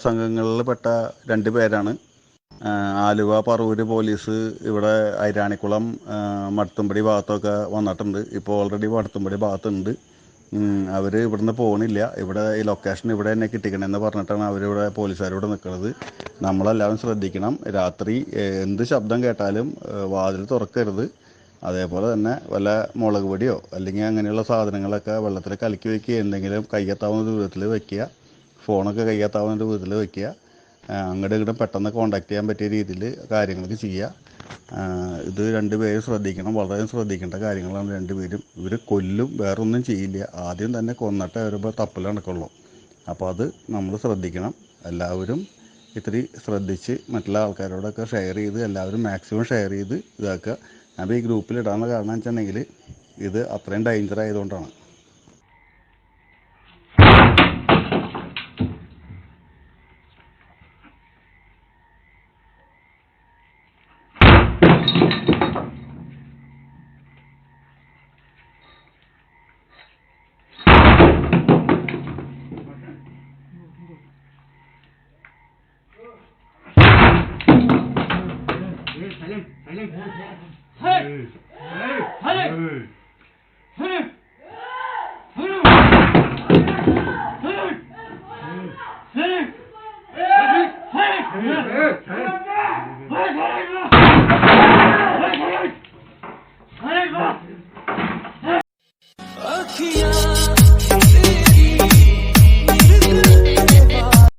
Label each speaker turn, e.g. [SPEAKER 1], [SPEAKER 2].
[SPEAKER 1] സംഘങ്ങളിൽപ്പെട്ട 2 പേരാണ്. ആലുവ പറവൂര് പോലീസ് ഇവിടെ ഐരാണിക്കുളം മടത്തുംപടി ഭാഗത്തൊക്കെ വന്നിട്ടുണ്ട്. ഇപ്പോൾ ഓൾറെഡി മടത്തുംപടി ഭാഗത്തുണ്ട്. അവർ ഇവിടുന്ന് പോകണില്ല. ഇവിടെ ഈ ലൊക്കേഷൻ ഇവിടെ തന്നെ കിട്ടിക്കണമെന്ന് പറഞ്ഞിട്ടാണ് അവരിവിടെ പോലീസുകാരിവിടെ നിൽക്കുന്നത്. നമ്മളെല്ലാവരും ശ്രദ്ധിക്കണം. രാത്രി എന്ത് ശബ്ദം കേട്ടാലും വാതിൽ തുറക്കരുത്. അതേപോലെ തന്നെ വല്ല മുളക് പൊടിയോ അല്ലെങ്കിൽ അങ്ങനെയുള്ള സാധനങ്ങളൊക്കെ വെള്ളത്തിൽ കലക്കി വയ്ക്കുക, എന്തെങ്കിലും കയ്യെത്താവുന്ന ദൂരത്തിൽ വയ്ക്കുക, ഫോണൊക്കെ കയ്യെത്താവുന്ന ദൂരത്തിൽ വയ്ക്കുക. അങ്ങോട്ട് ഇങ്ങോട്ട് പെട്ടെന്ന് കോണ്ടാക്ട് ചെയ്യാൻ പറ്റിയ രീതിയിൽ കാര്യങ്ങളൊക്കെ ചെയ്യുക. ഇത് 2 പേരും ശ്രദ്ധിക്കണം. വളരെ ശ്രദ്ധിക്കേണ്ട കാര്യങ്ങളാണ് 2 പേരും. ഇവർ കൊല്ലും, വേറൊന്നും ചെയ്യില്ല. ആദ്യം തന്നെ കൊന്നിട്ട് അവരിപ്പോൾ തപ്പൽ നടക്കുള്ളൂ. അപ്പോൾ അത് നമ്മൾ ശ്രദ്ധിക്കണം. എല്ലാവരും ഇത്തിരി ശ്രദ്ധിച്ച് മറ്റുള്ള ആൾക്കാരോടൊക്കെ ഷെയർ ചെയ്ത് എല്ലാവരും മാക്സിമം ഷെയർ ചെയ്ത് ഇതാക്കുക. അപ്പോൾ ഈ ഗ്രൂപ്പിൽ ഇടാനുള്ള കാരണം വെച്ചിട്ടുണ്ടെങ്കിൽ ഇത് അത്രയും ഡേഞ്ചർ ആയതുകൊണ്ടാണ്.
[SPEAKER 2] Hey!